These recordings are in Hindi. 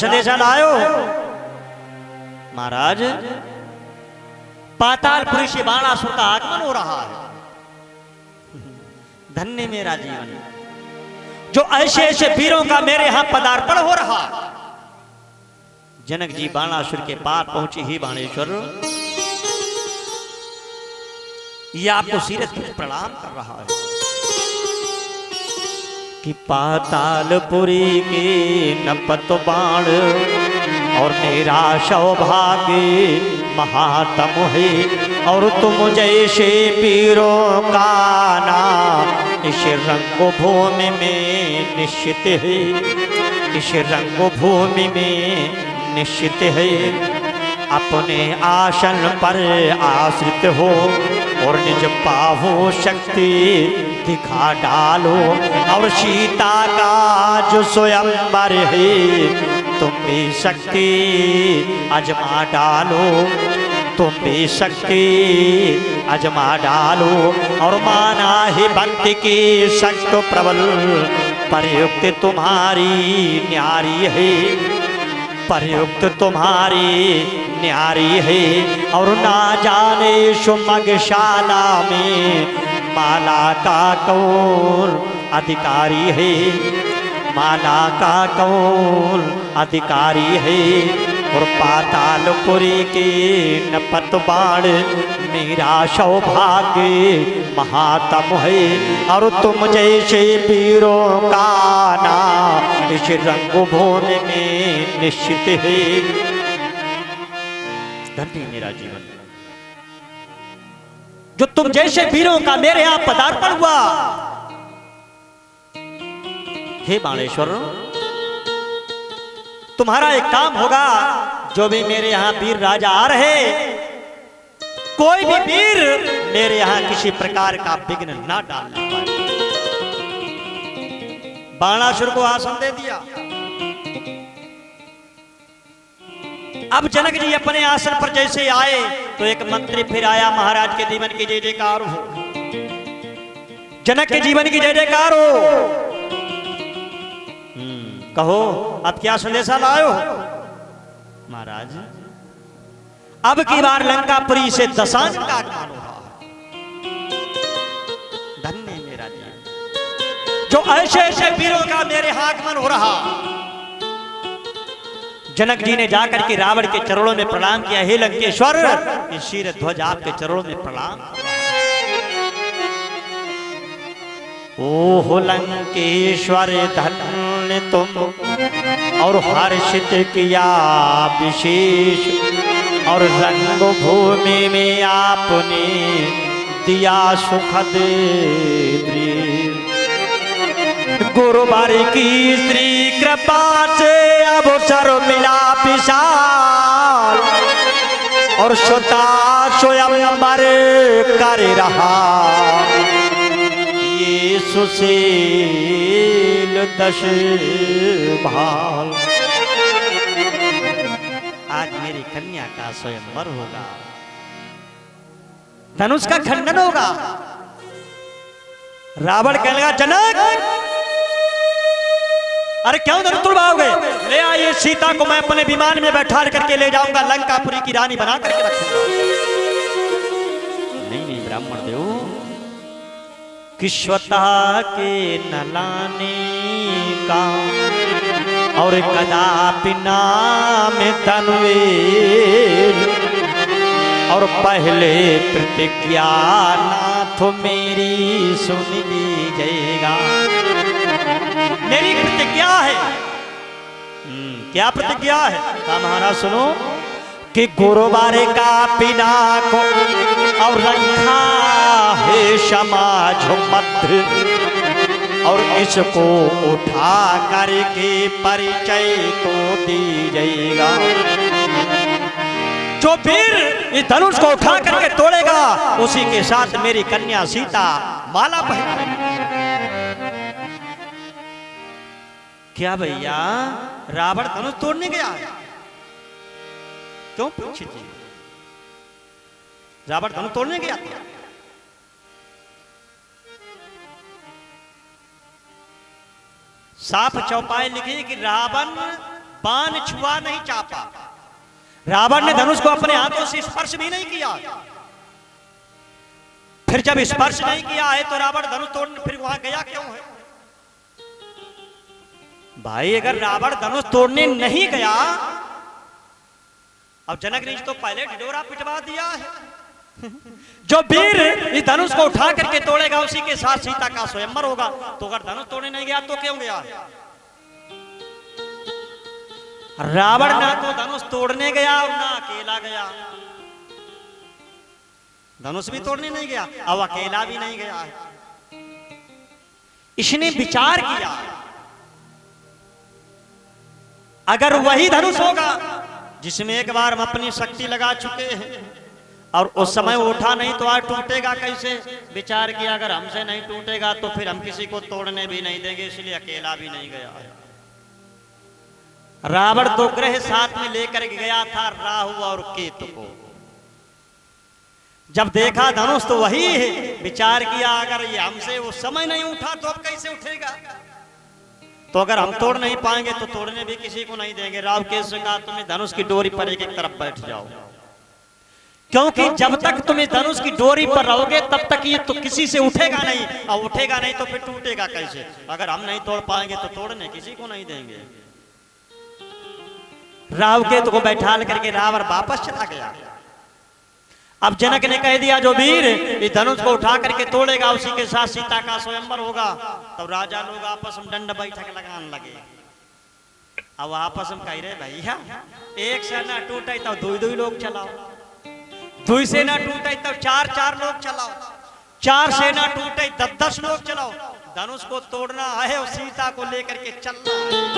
संदेशा लायो महाराज। पातालपुरी से बाणासुर का आगमन हो रहा है। धन्य मेरा जीवन जो ऐसे ऐसे वीरों का मेरे यहां पदार्पण हो रहा। जनक जी बाणासुर के पार पहुंचे ही बाणेश्वर ये आपको सीरत प्रणाम कर रहा है कि पातालपुरी के नपत बाण और मेरा सौभाग्य महातम है और तुम जैसे वीरों का नाम इस रंगभूमि में निश्चित है। इस रंगभूमि में निश्चित है। अपने आसन पर आश्रित हो और निज पाहो शक्ति दिखा डालो और सीता का जो स्वयंवर है तुम भी शक्ति आजमा डालो। तुम भी शक्ति आजमा डालो और माना ही भक्ति की शक्त प्रबल प्रयुक्त तुम्हारी न्यारी है। प्रयुक्त तुम्हारी न्यारी है और ना जाने सुमगशाला में माला का कौन अधिकारी है। माला का कौन अधिकारी है और पातालपुरी के नपत बाण मेरा सौभाग्य महातम है और तुम जैसे वीरों का नाम इस रंगभूमि में निश्चित है। धन्य मेरा जीवन जो तुम जैसे वीरों का मेरे यहां पदार्पण हुआ। हे बाणेश्वर तुम्हारा एक काम होगा। जो भी मेरे यहां वीर राजा आ रहे कोई भी वीर मेरे यहां किसी प्रकार का विघ्न ना डालने पाए। बाणासुर को आसन दे दिया। अब जनक जी अपने आसन पर जैसे आए तो एक मंत्री फिर आया। महाराज के जीवन की जय जयकार हो। जनक के जीवन की जय जयकार हो। कहो अब क्या संदेशा लायो महाराज। अब की बार लंकापुरी से दशांग का आगमन हो रहा। धन्य मेरा जीवन जो ऐसे ऐसे वीरों का मेरे आगमन हो रहा। जनक जी ने जाकर के रावण के चरणों में प्रणाम किया। हे लंकेश्वर इस शीर ध्वज आपके चरणों में प्रणाम। ओह लंकेश्वर धन्य तुम और हर्षित किया विशेष और रंगभूमि में आपने दिया सुखद दृश्य। गुरुवार की श्री कृपा से अवसर मिला विशाल और श्रोता स्वयंवर कर रहा। ये सुशील दश भाल आज मेरी कन्या का स्वयंवर होगा। धनुष का खंडन होगा। रावण कहने लगा जनक अरे क्यों धनुष तुड़वाओगे? ले आइए सीता को मैं अपने विमान में बैठा करके ले जाऊंगा। लंकापुरी की रानी बना करके रखूंगा। नहीं नहीं ब्राह्मण देव किश्वता के न लाने का और कदापि नाम तनवे और पहले प्रतिज्ञा नाथ मेरी सुन लीजिएगा। मेरी प्रतिज्ञा है। क्या प्रतिज्ञा है? कहा महाराज सुनो कि गुरुवार का पिना को और रखा है समाज मध्य और इसको उठा करके परिचय को दीजिएगा। जो वीर इस धनुष को उठा करके तोड़ेगा उसी के साथ मेरी कन्या सीता माला पहनेगी। क्या भैया रावण धनुष तोड़ने गया है? क्यों परीक्षित जी रावण धनुष तोड़ने गया था? साफ चौपाई लिखी कि रावण बाण छुआ नहीं चापा। रावण ने धनुष को अपने हाथों से स्पर्श भी नहीं किया। फिर जब स्पर्श नहीं किया है तो रावण धनुष तोड़ने फिर वहां गया क्यों है? भाई अगर रावण धनुष तोड़ने नहीं गया, अब जनक ने तो पहले ढिढोरा पिटवा दिया है। जो वीर इस धनुष को उठा करके तोड़ेगा उसी के साथ सीता का स्वयंवर होगा। तो अगर धनुष तोड़ने नहीं गया तो क्यों गया? रावण ना तो धनुष तोड़ने गया और ना अकेला गया। धनुष भी तोड़ने नहीं गया, अब अकेला भी नहीं गया है। इसने विचार किया अगर वही धनुष होगा जिसमें एक बार हम अपनी शक्ति लगा चुके हैं और उस समय उठा नहीं तो आज टूटेगा कैसे? विचार किया अगर हमसे नहीं टूटेगा तो फिर हम किसी को तोड़ने भी नहीं देंगे, इसलिए अकेला भी नहीं गया है। रावण दो ग्रह साथ में लेकर गया था, राहु और केतु को। जब देखा धनुष तो वही है, विचार किया अगर ये हमसे उस समय नहीं उठा तो अब कैसे उठेगा? तो अगर हम तोड़ नहीं पाएंगे तो तोड़ने भी किसी को नहीं देंगे। राव केतु से कहा तुम्हें धनुष की डोरी पर एक तरफ बैठ जाओ, क्योंकि जब तक तुम्हें धनुष की डोरी पर रहोगे तब तक ये तो किसी से उठेगा नहीं, और उठेगा नहीं तो फिर टूटेगा कैसे? अगर हम नहीं तोड़ पाएंगे तो तोड़ने किसी को नहीं देंगे। राव केतु को बैठा करके रावण वापस चला गया। अब जनक ने कह दिया जो वीर इस धनुष को उठा करके तोड़ेगा उसी के साथ सीता का स्वयंवर होगा। तब राजा लोग आपस में दंड बैठक लगाने लगे। अब आपस में कह रहे भैया एक से ना टूटे तब दो दो लोग चलाओ, दो से ना टूटे तब चार चार लोग चलाओ, चार से ना टूटे 10 लोग चलाओ। धनुष को तोड़ना है और सीता को लेकर के चलना है।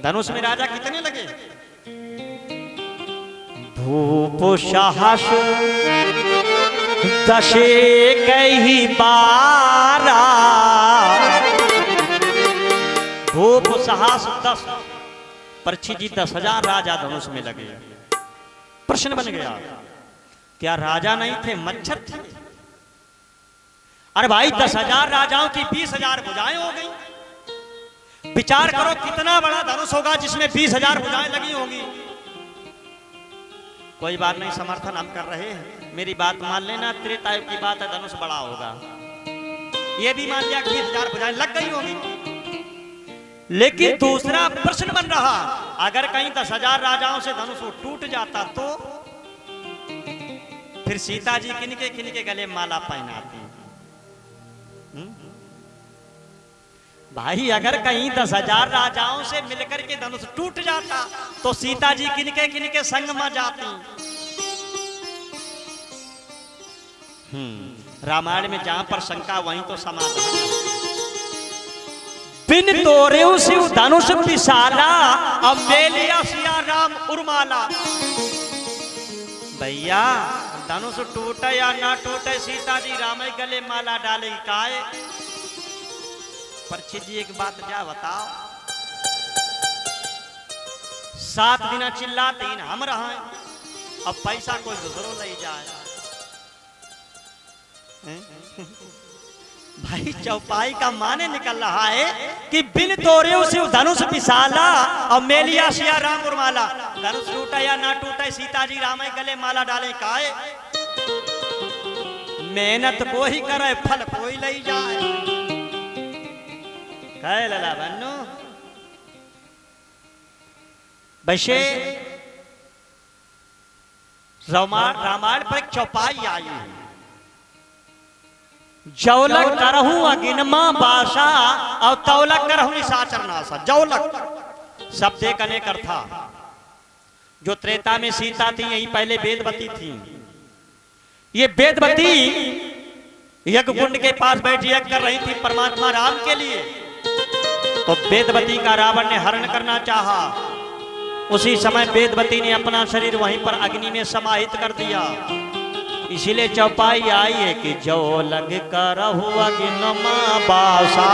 धनुष में राजा कितने लगे? भूप साहस 10 कहीं 12, भूप साहस 10, परीक्षित जी 10,000 राजा धनुष में लगे। प्रश्न बन गया क्या राजा नहीं थे, मच्छर थे? अरे भाई 10,000 राजाओं की 20,000 भुजाएं हो गई। विचार करो कितना बड़ा धनुष होगा जिसमें 20,000 भुजाएं लगी होंगी। कोई बात नहीं, समर्थन हम कर रहे हैं, मेरी बात मान लेना। त्रेता युग की बात है, धनुष बड़ा होगा। ये भी मान लिया 20,000 भुजाएं लग गई होगी। लेकिन दूसरा प्रश्न बन रहा, अगर कहीं 10,000 राजाओं से धनुष टूट जाता तो फिर सीता जी किनके गले माला पहनाती? भाई अगर कहीं 10,000 राजाओं से मिलकर के धनुष टूट जाता तो सीता जी किनके संग में जाती? रामायण में जहां पर शंका वहीं तो समाधान। बिन तोरे शिव धनुष पिसाला, अब ले लिया सिया राम उर्माला। भैया धनुष टूटे या ना टूटे, सीता जी राम गले माला डालेगी काहे? परीक्षित जी एक बात क्या बताओ, 7 दिन चिल्लाते हम रहे, अब पैसा कोई दूसरों ले जाए। भाई चौपाई का माने निकल रहा है कि बिन तोरे शिव धनुष पिसाला और मेलिया सिया राम उर्माला। धनुष टूटे या ना टूटे, सीता जी राम गले माला डाले काहे? मेहनत को ही करे, फल कोई ले जाए। है लला बन्नू। वैसे रामायण पर एक चौपाई आई है, जौलक करहूं अगिनमा बासा और तौलक करहूं निशाचर नासा। जौलक शब्द एक अनेक अर्थ था। जो त्रेता में सीता थी यही पहले वेदवती थी। ये वेदवती यज्ञ कुंड के पास बैठी यज्ञ कर रही थी परमात्मा राम के लिए। तो वेदवती का रावण ने हरण करना चाहा। उसी समय वेदवती ने अपना शरीर वहीं पर अग्नि में समाहित कर दिया। इसीलिए चौपाई आई है कि जो लग करहु अग्निमा बासा।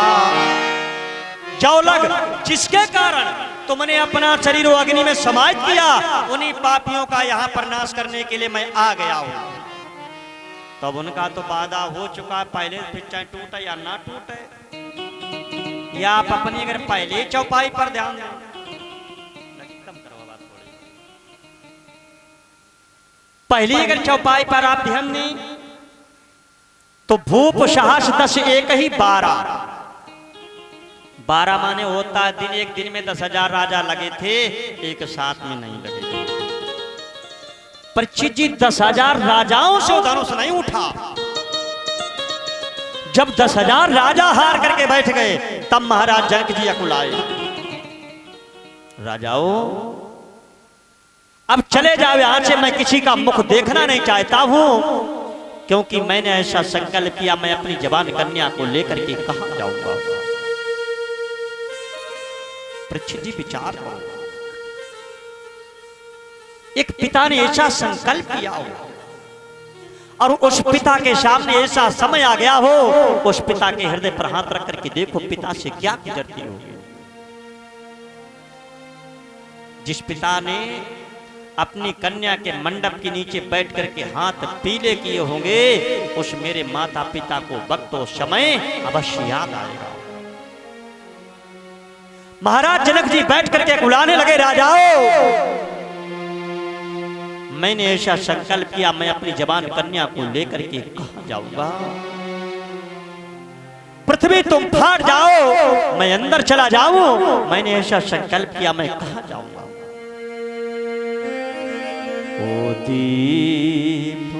जो लग जिसके कारण तुमने अपना शरीर अग्नि में समाहित किया, उन्हीं पापियों का यहाँ पर नाश करने के लिए मैं आ गया हूँ। तब उनका तो वादा हो चुका है पहले, फिर चाहे टूटे या ना टूटे। या आप अपनी अगर पहले चौपाई पर ध्यान दें, कम करो बात थोड़ी, पहली अगर चौपाई पर आप ध्यान दें तो भूप साहस 10 एक ही 12 माने होता है दिन, एक दिन में 10,000 राजा लगे थे, एक साथ में नहीं लगे। परीक्षित जी 10,000 राजाओं से धनुष नहीं उठा। जब 10,000 राजा हार करके बैठ गए तब महाराज जनक जी अकुलाए, राजाओं अब चले जाओ यहां से, मैं किसी का मुख देखना नहीं चाहता हूं, क्योंकि मैंने ऐसा संकल्प किया मैं अपनी जवान कन्या को लेकर के कहां जाऊंगा। परीक्षित जी विचार करो, एक पिता ने ऐसा संकल्प किया हो और उस पिता के सामने ऐसा समय आ गया हो, उस पिता के हृदय पर हाथ रख करके देखो पिता से क्या गुजरती होगी। जिस पिता ने अपनी कन्या के मंडप के नीचे बैठ करके हाथ पीले किए होंगे, उस मेरे माता पिता को वक्त और समय अवश्य याद आएगा। महाराज जनक जी बैठ करके बुलाने लगे, राजाओं मैंने ऐसा संकल्प किया मैं अपनी जवान कन्या को लेकर के कहां जाऊंगा। पृथ्वी तुम फाड़ जाओ, मैं अंदर चला जाऊं, मैंने ऐसा संकल्प किया मैं कहां जाऊंगा। ओ दीप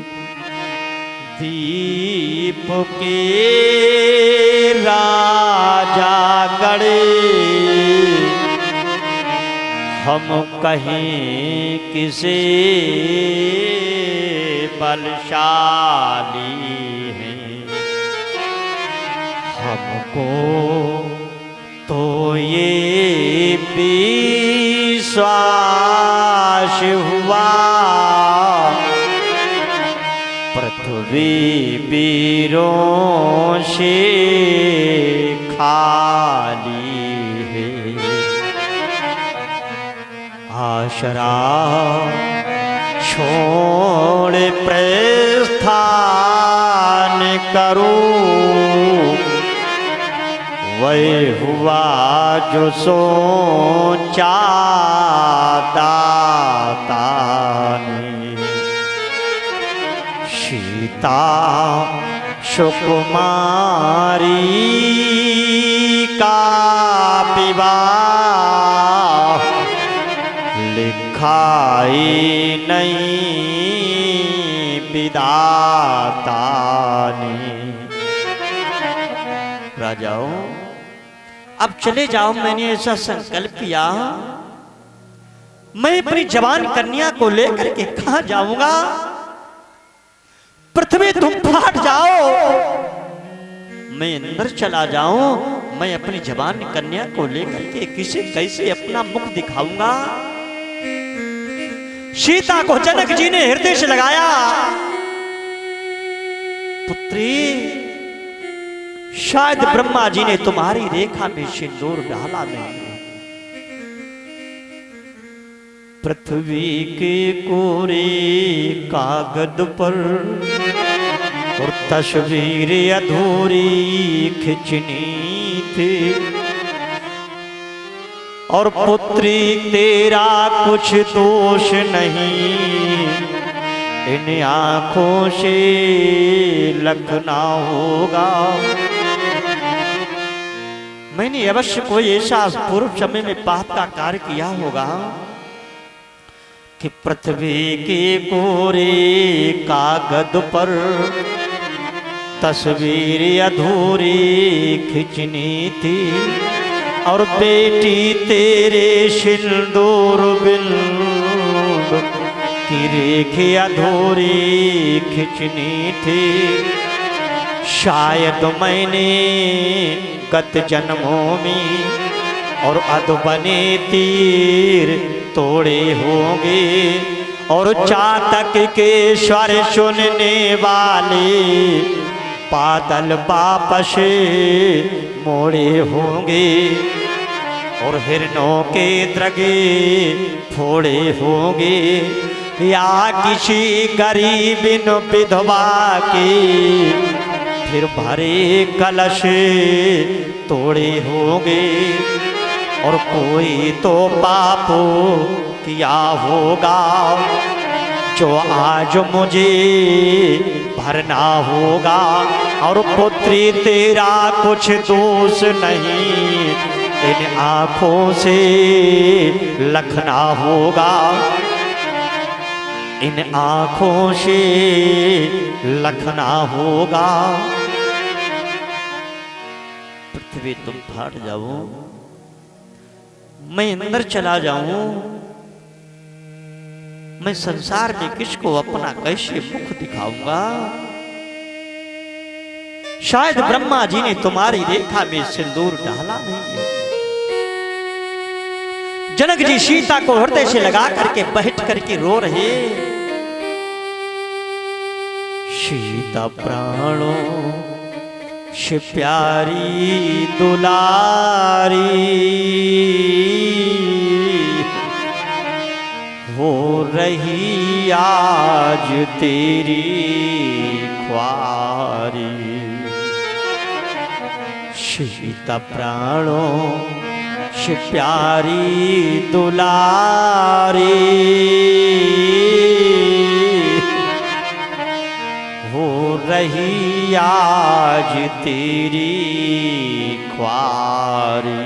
दीप के राजा गड़े, हम कहीं किसे बलशाली हैं, हमको तो ये विश्वास हुआ पृथ्वी वीरों से खाली है। आशरा छोड़ प्रस्थान करूं, वह हुआ जो सोचा दाता ने। सीता सुकुमारी का विवाह लिखाई नहीं विधाता ने। राजाओं अब चले जाओ, मैंने ऐसा संकल्प किया मैं अपनी जवान कन्या को लेकर के कहां जाऊंगा। पृथ्वी तुम फाट जाओ, मैं अंदर चला जाऊं, मैं अपनी जवान कन्या को लेकर के किसे कैसे अपना मुख दिखाऊंगा। सीता को जनक जी ने हृदय से लगाया, पुत्री शायद ब्रह्मा जी ने तुम्हारी रेखा में सिंदूर डाला नहीं। पृथ्वी के कोरे कागज पर और तस्वीर अधूरी खिंचनी थी, और पुत्री तेरा कुछ दोष नहीं, इन आंखों से लखना होगा। मैंने अवश्य कोई ऐसा पूर्व समय में पाप का कार्य किया होगा कि पृथ्वी के कोरे कागज पर तस्वीर अधूरी खिंचनी थी, और बेटी तेरे सिंदूर बिंद की रेखे अधूरी खिंचनी थी। शायद मैंने गत जन्मों में और अधबने तीर तोड़े होंगे, और चातक के स्वर सुनने वाले बादल वापस मोड़े होंगे, और हिरणों के द्रगे फोड़े होंगे, या किसी गरीब विधवा के फिर भरे कलश तोड़े होंगे और कोई तो पाप किया होगा जो आज मुझे भरना होगा। और पुत्री तेरा कुछ दोष नहीं, इन आंखों से लखना होगा, इन आंखों से लखना होगा। पृथ्वी तुम फाट जाओ, मैं अंदर चला जाऊं, मैं संसार में किसको अपना कैसे मुख दिखाऊंगा। शायद ब्रह्मा जी ने तुम्हारी रेखा में सिंदूर डाला नहीं है। जनक जी सीता को हृदय से लगा करके बैठ करके रो रहे। सीता प्राणों से प्यारी दुलारी हो रही आज तेरी ख्वारी। सीता प्राणों से प्यारी दुलारी हो रही आज तेरी ख्वारी।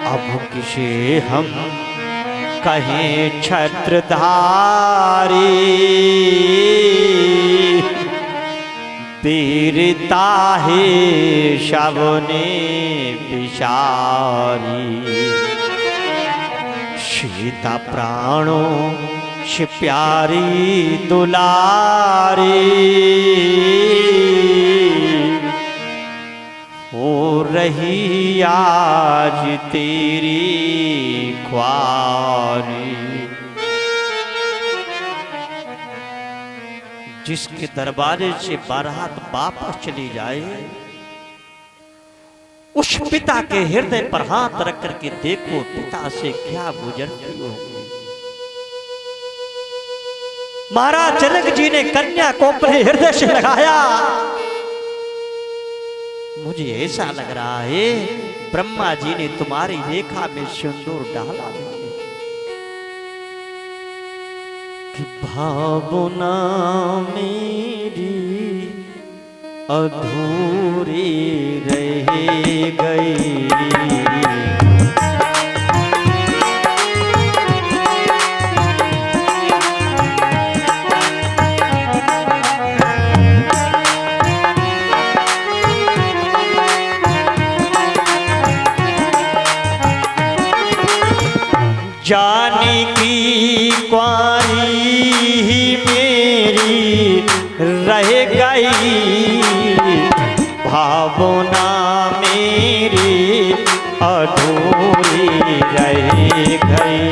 अब किसे हम कहें छत्रधारी, वीरता है शवने पिशारी। सीता प्राणों से प्यारी दुलारी हो रही आज तेरी ख्वारी। जिसके दरबारे से बारात वापस चली जाए, उस पिता के हृदय पर हाथ रख करके देखो पिता से क्या गुजरती होगी। महाराज जनक जी ने कन्या को अपने हृदय से लगाया। मुझे ऐसा लग रहा है ब्रह्मा जी ने तुम्हारी रेखा में सिंदूर डाला है कि भावना मेरी अधूरी रह गई। जानकी कुंवारी ही मेरी रह गई, भावना मेरी अधूरी रह गई।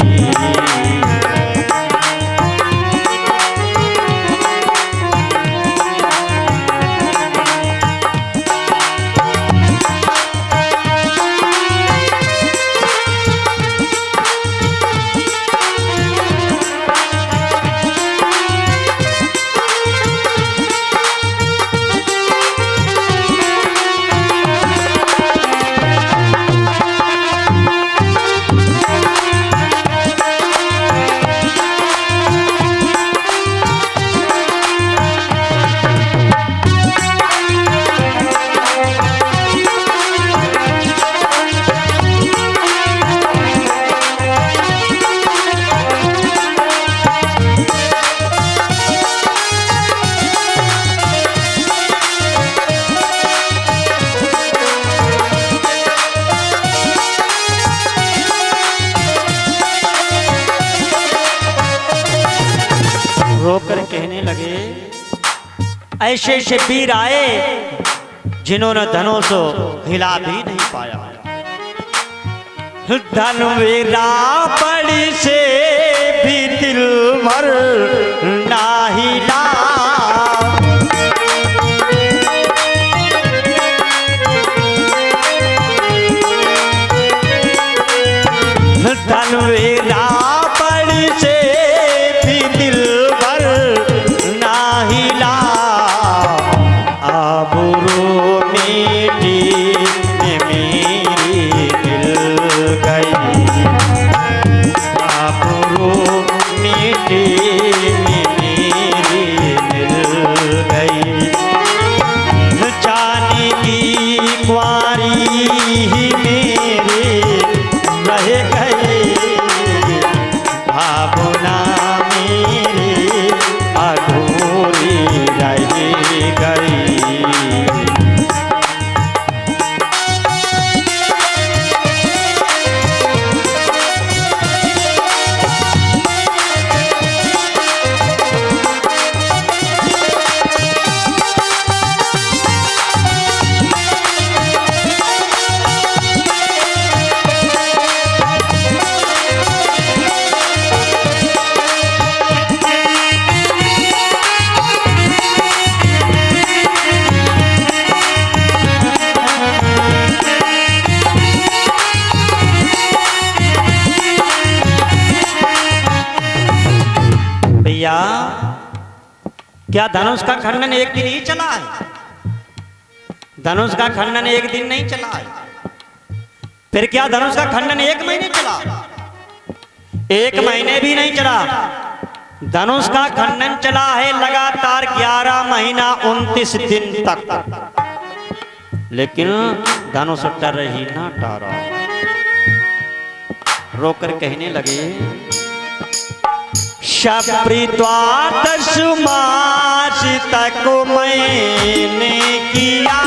रोकर कहने लगे, ऐसे ऐसे वीर आए जिन्होंने धनुष हिला भी नहीं पाया। धनुवीरा बड़ी से भी दिल भर ना हिला, धनुवीरा बड़ी से भी दिल भर ना हिला। आबरू मेरी गई। आबरू मिट्टी में मेरी मिल गई। जाने की कुंवारी ही मेरे रह गए। भावना मेरी अधूरी रह गई। भैया क्या धनुष का खंडन एक दिन ही चला है? धनुष का खंडन एक दिन नहीं चला है। फिर क्या धनुष का खंडन 1 महीने चला? 1 महीने भी नहीं चला। धनुष का खंडन चला है लगातार 11 महीना 29 दिन तक। लेकिन धनुष टर ही ना टारा। रोकर कहने लगे शप्रिद्वादश मास तक मैंने किया।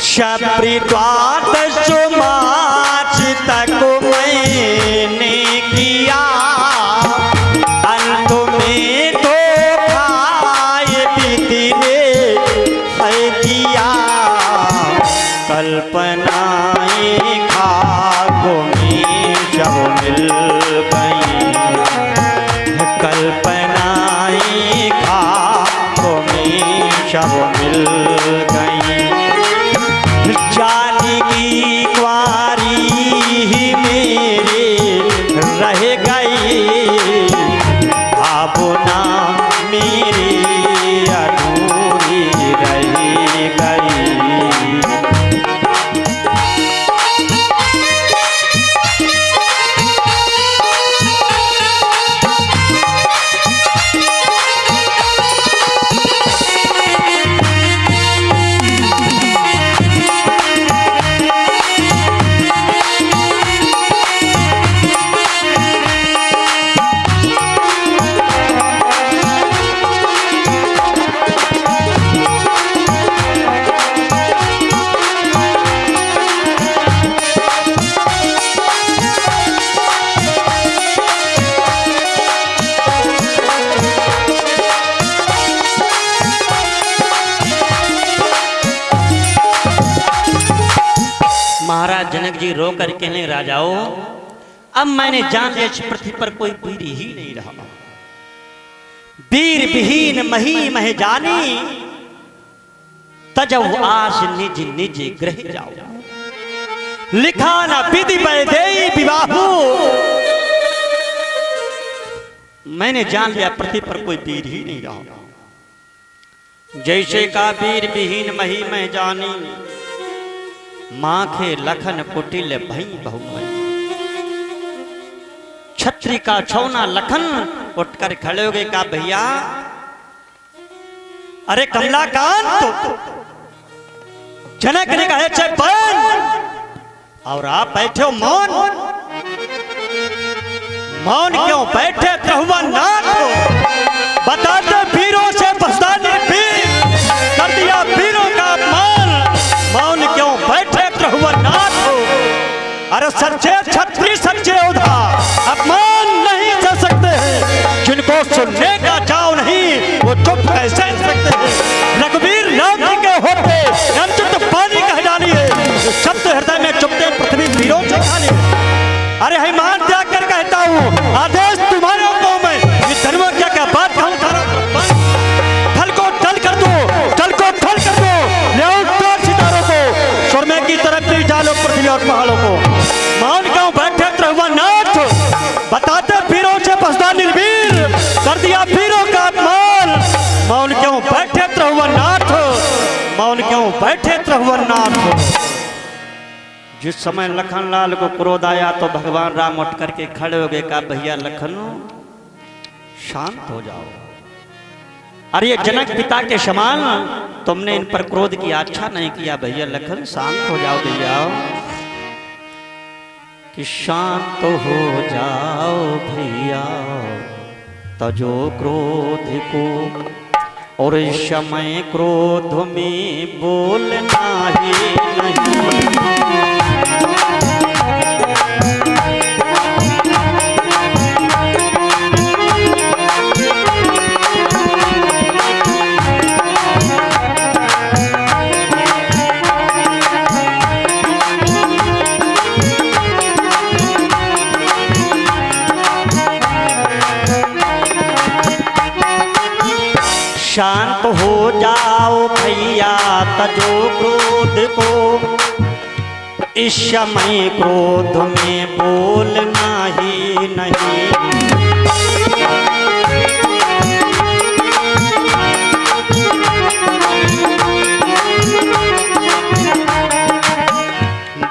शप्रिद्वादश मास तक मैंने किया। अंत में तो खाए बीती ने किया। कल्पनाएं खाकों में सब मिल गई। कल्पनाएं खाकों में सब मिल गई। जानी की कुंवारी ही मेरे रह गई। भावना मेरी अधूरी रह गई। महाराज जनक जी रो कर कहने राजाओं, अब मैंने जान लिया इस पृथ्वी पर कोई वीर ही नहीं रहा। वीर विहीन मही मह जानी, तजव आस निज निज ग्रह जाओ। लिखा न विधि वैदेही विवाहु। मैंने जान लिया पृथ्वी पर कोई वीर ही नहीं रहा। जैसे का वीर विहीन मही मह जानी, माखे लखन कुटिल भई बहु मई। छत्री का छौना लखन उठकर खड़े हो गए। कहा भैया, अरे कमलाकांत। जनक ने कहा चैपन, और आप बैठे हो मौन। मौन क्यों बैठे त्रिभुवन नाथ? बताते वीरों से बसदाने वीर, कर दिया वीरों का अपमान। मौन क्यों बैठे त्रिभुवन नाथ? अरे सच्चे छत्री सच्चे योद्धा अपमान नहीं कर सकते हैं। जिनको सुनने का चाव नहीं वो चुप कैसे रह सकते हैं। रघुवीर राम जी के होते रामचंद्र पानी कह डालिए, शब्द हृदय में चुपते पृथ्वी वीरों से खाली। अरे हिमान त्याग कर कहता हूँ, आदेश तुम्हारे को मैं धर्म क्या क्या बात कहूँ। थल को टल कर दो, टल को थल कर दो। ले सितारों को स्वर्ग की तरफ ले डालो, पृथ्वी और पहाड़ों को। मौन क्यों बैठे त्रिभुवन नाथ? बताते वीरों से बसदा निर्वीर, कर दिया वीरों का अपमान। मौन क्यों जिस समय लखनलाल को क्रोध आया तो भगवान राम उठ करके खड़े हो गए, कहा भैया लखन शांत हो जाओ। अरे ये जनक पिता के समान तुमने इन पर क्रोध किया, अच्छा नहीं किया भैया लखन, शांत हो जाओ भैया, कि शांत हो जाओ भैया, तजो क्रोध को और समय क्रोध में बोलना ही नहीं। शांत हो जाओ भैया, तजो क्रोध को, इस समय क्रोध में बोलना ही नहीं।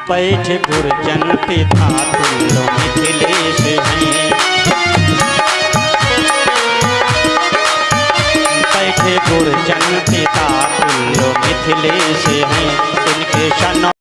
बैठ गुरजन पिता तुल्य मिथिलेश हैं, बैठे गुरजन पिता तुल्य मिथिलेश हैं, इनके सन